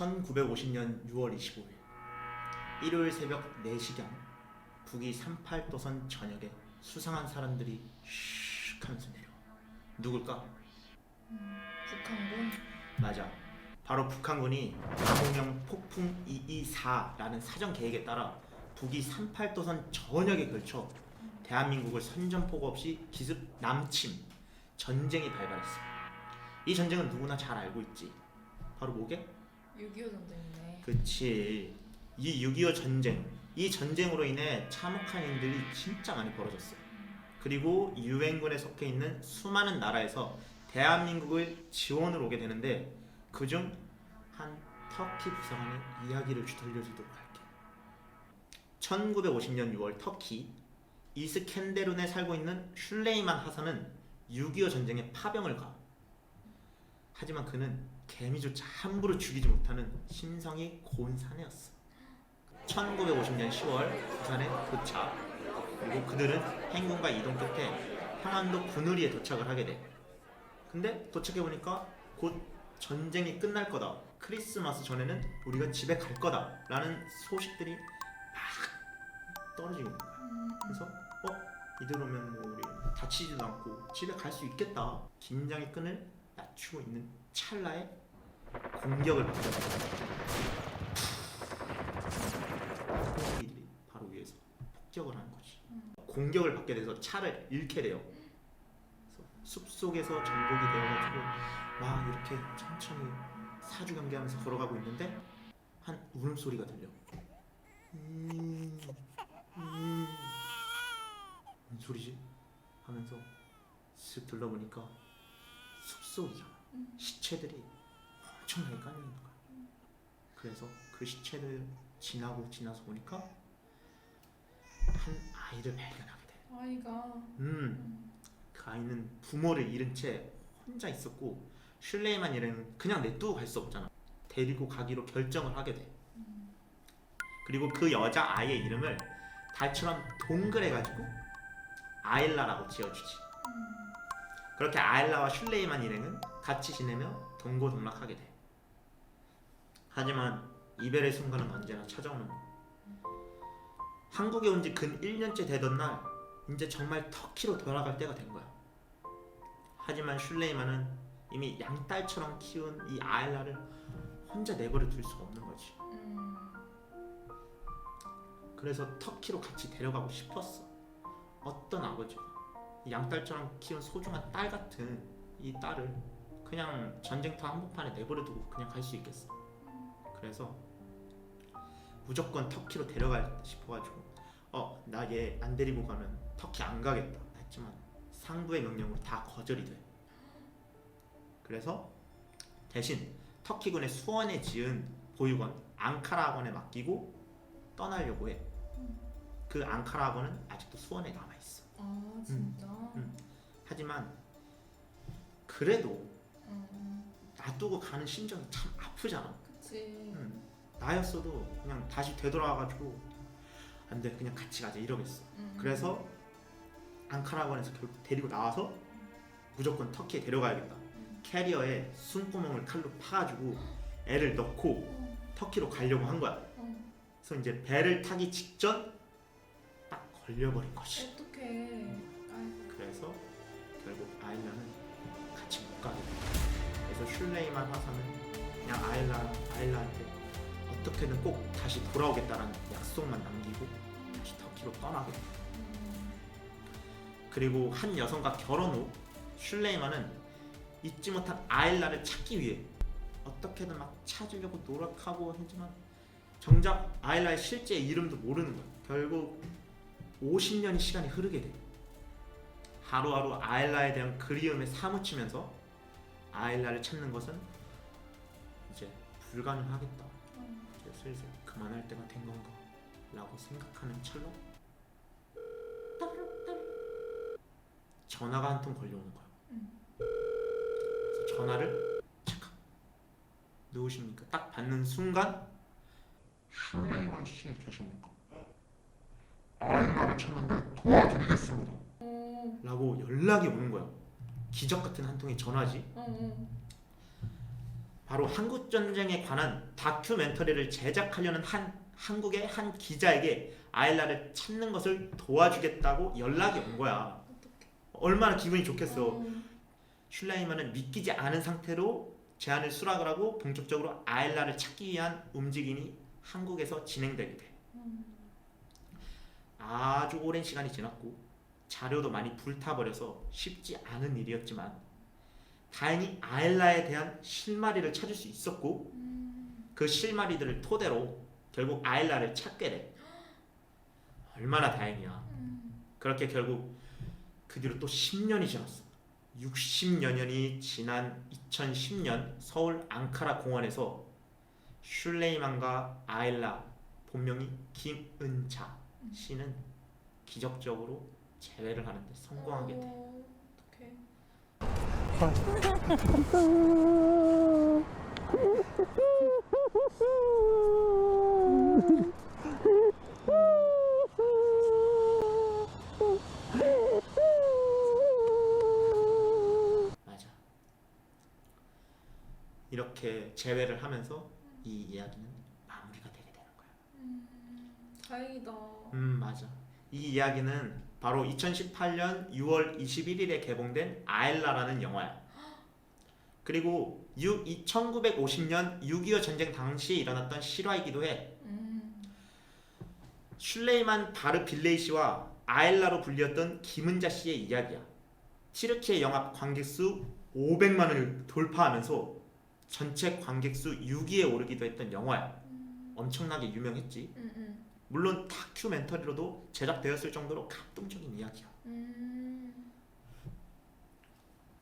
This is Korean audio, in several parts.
1950년 6월 25일 일요일 새벽 4시경 북위 38도선 전역에 수상한 사람들이 슉 하면서 내려와. 누굴까? 북한군? 맞아. 바로 북한군이 남홍영 폭풍 224라는 사전 계획에 따라 북위 38도선 전역에 걸쳐 대한민국을 선전포고 없이 기습 남침 전쟁이 발발했어. 이 전쟁은 누구나 잘 알고 있지. 바로 뭐게? 6.25 전쟁이네. 그치. 이 6.25 전쟁, 이 전쟁으로 인해 참혹한 일들이 진짜 많이 벌어졌어. 그리고 유엔군에 속해 있는 수많은 나라에서 대한민국을 지원을 오게 되는데, 그중 한 터키 부사관의 이야기를 들려주도록 할게. 1950년 6월 터키 이스켄데룬에 살고 있는 슐레이만 하사는 6.25 전쟁에 파병을 가. 하지만 그는 개미조차 함부로 죽이지 못하는 심성이 고운 사내였어. 1950년 10월 부산에 도착. 그리고 그들은 행군과 이동 끝에 평안도 분우리에 도착을 하게 돼. 근데 도착해보니까 곧 전쟁이 끝날 거다, 크리스마스 전에는 우리가 집에 갈 거다 라는 소식들이 막 떨어지고 있는 거야. 그래서 이대로 오면 뭐 우리 다치지도 않고 집에 갈 수 있겠다. 긴장의 끈을 낮추고 있는 찰나에 공격을 받게 됩니다. 홍기들이 바로 위에서 폭격을 하는 거지. 공격을 받게 돼서 차를 잃게 돼요. 그래서 숲속에서 정복이 되어가지고 막 이렇게 천천히 사주경계하면서 걸어가고 있는데 한 울음소리가 들려. 무슨 소리지? 하면서 슥 둘러보니까 숲속이잖아. 시체들이 엄청나게 깔려있는 거야. 그래서 그 시체를 지나서 보니까 한 아이를 발견하게 돼. 아이가. 그 아이는 부모를 잃은 채 혼자 있었고, 슐레이만 일은 그냥 냅두고 갈 수 없잖아. 데리고 가기로 결정을 하게 돼. 그리고 그 여자 아이의 이름을 달처럼 동그래가지고 아일라라고 지어주지. 그렇게 아일라와 슐레이만 일행은 같이 지내며 동고동락하게 돼. 하지만 이별의 순간은 언제나 찾아오는 거야. 한국에 온 지 근 1년째 되던 날, 이제 정말 터키로 돌아갈 때가 된 거야. 하지만 슐레이만은 이미 양딸처럼 키운 이 아일라를 혼자 내버려 둘 수가 없는 거지. 그래서 터키로 같이 데려가고 싶었어. 어떤 아버지가 이 양딸처럼 키운 소중한 딸 같은 이 딸을 그냥 전쟁터 한복판에 내버려 두고 그냥 갈 수 있겠어. 그래서 무조건 터키로 데려가고 싶어가지고 나 얘 안 데리고 가면 터키 안 가겠다 했지만 상부의 명령으로 다 거절이 돼. 그래서 대신 터키군의 수원에 지은 보육원 앙카라 학원에 맡기고 떠나려고 해. 그 앙카라 학원은 아직도 수원에 남아있어. 아 진짜? 하지만 그래도 놔두고 가는 심정이 참 아프잖아. 그치. 나였어도 그냥 다시 되돌아와가지고 안돼 그냥 같이 가자 이러겠어. 그래서 앙카라 학원에서 결국 데리고 나와서 무조건 터키에 데려가야겠다. 캐리어에 숨구멍을 칼로 파가지고 애를 넣고 터키로 가려고 한 거야. 그래서 이제 배를 타기 직전 딱 걸려버린 거지. 어떡해. 아이고. 그래서 결국 아일라는 같이 못 가게 돼. 그래서 슐레이만 하사는 그냥 아일라한테 어떻게든 꼭 다시 돌아오겠다라는 약속만 남기고 다시 터키로 떠나게 돼. 그리고 한 여성과 결혼 후 슐레이만은 잊지 못한 아일라를 찾기 위해 어떻게든 막 찾으려고 노력하고 했지만 정작 아일라의 실제 이름도 모르는 거야. 결국 50년의 시간이 흐르게 돼. 하루하루 아일라에 대한 그리움에 사무치면서 아일라를 찾는 것은 이제 불가능하겠다. 이제 슬슬 그만할 때가 된 건가 라고 생각하는 찰나 전화가 한 통 걸려오는 거야. 그래서 전화를 잠깐 누구십니까? 딱 받는 순간 슐레이만 씨 계십니까? 아일라를 찾는데 도와드리겠습니다 라고 연락이 오는 거야. 기적 같은 한 통의 전화지. 바로 한국 전쟁에 관한 다큐멘터리를 제작하려는 한국의 한 기자에게 아일라를 찾는 것을 도와주겠다고 연락이 온 거야. 어떡해. 얼마나 기분이 좋겠어. 어. 슐레이만은 믿기지 않은 상태로 제안을 수락을 하고 본격적으로 아일라를 찾기 위한 움직임이 한국에서 진행되게 돼. 아주 오랜 시간이 지났고 자료도 많이 불타버려서 쉽지 않은 일이었지만 다행히 아일라에 대한 실마리를 찾을 수 있었고 그 실마리들을 토대로 결국 아일라를 찾게 돼. 얼마나 다행이야. 그렇게 결국 그 뒤로 또 10년이 지났어. 60여 년이 지난 2010년 서울 앙카라 공원에서 슐레이만과 아일라 본명이 김은자 씨는 기적적으로 재회를 하는데 성공하게 돼. 어떡해. 맞아. 이렇게 재회를 하면서 이 이야기는 마무리가 되게 되는 거야. 다행이다. 맞아. 이 이야기는 바로 2018년 6월 21일에 개봉된 아일라라는 영화야. 그리고 1950년 6.25 전쟁 당시에 일어났던 실화이기도 해. 슐레이만 바르빌레이 씨와 아일라로 불리었던 김은자 씨의 이야기야. 티르키예 영화 관객수 500만을 돌파하면서 전체 관객수 6위에 오르기도 했던 영화야. 엄청나게 유명했지. 물론 다큐멘터리로도 제작되었을 정도로 감동적인 이야기야.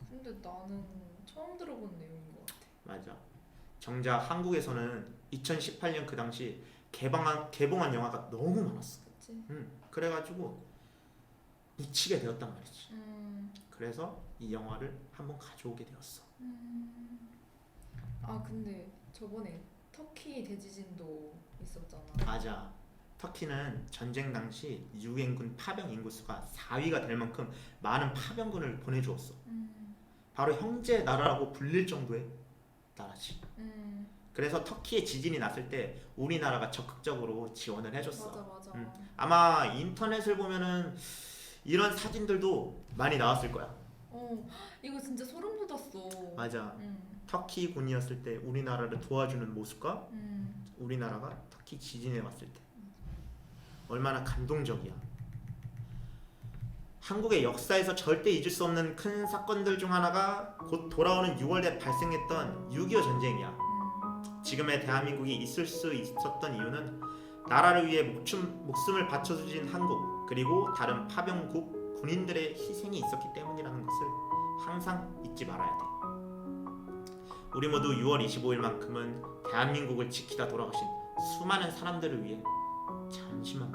근데 나는 처음 들어본 내용인 것 같아. 맞아. 정작 한국에서는 2018년 그 당시 개봉한 영화가 너무 많았어. 그치? 그래가지고 묻히게 되었단 말이지. 그래서 이 영화를 한번 가져오게 되었어. 아 근데 저번에 터키 대지진도 있었잖아. 맞아. 터키는 전쟁 당시 유엔군 파병 인구수가 4위가 될 만큼 많은 파병군을 보내주었어. 바로 형제 나라라고 불릴 정도의 나라지. 그래서 터키에 지진이 났을 때 우리나라가 적극적으로 지원을 해줬어. 맞아. 아마 인터넷을 보면은 이런 사진들도 많이 나왔을 거야. 이거 진짜 소름 돋았어. 맞아. 터키 군이었을 때 우리나라를 도와주는 모습과 우리나라가 터키 지진에 왔을 때 얼마나 감동적이야. 한국의 역사에서 절대 잊을 수 없는 큰 사건들 중 하나가 곧 돌아오는 6월에 발생했던 6.25 전쟁이야. 지금의 대한민국이 있을 수 있었던 이유는 나라를 위해 목숨을 바쳐주신 한국 그리고 다른 파병국 군인들의 희생이 있었기 때문이라는 것을 항상 잊지 말아야 돼. 우리 모두 6월 25일만큼은 대한민국을 지키다 돌아가신 수많은 사람들을 위해 잠시만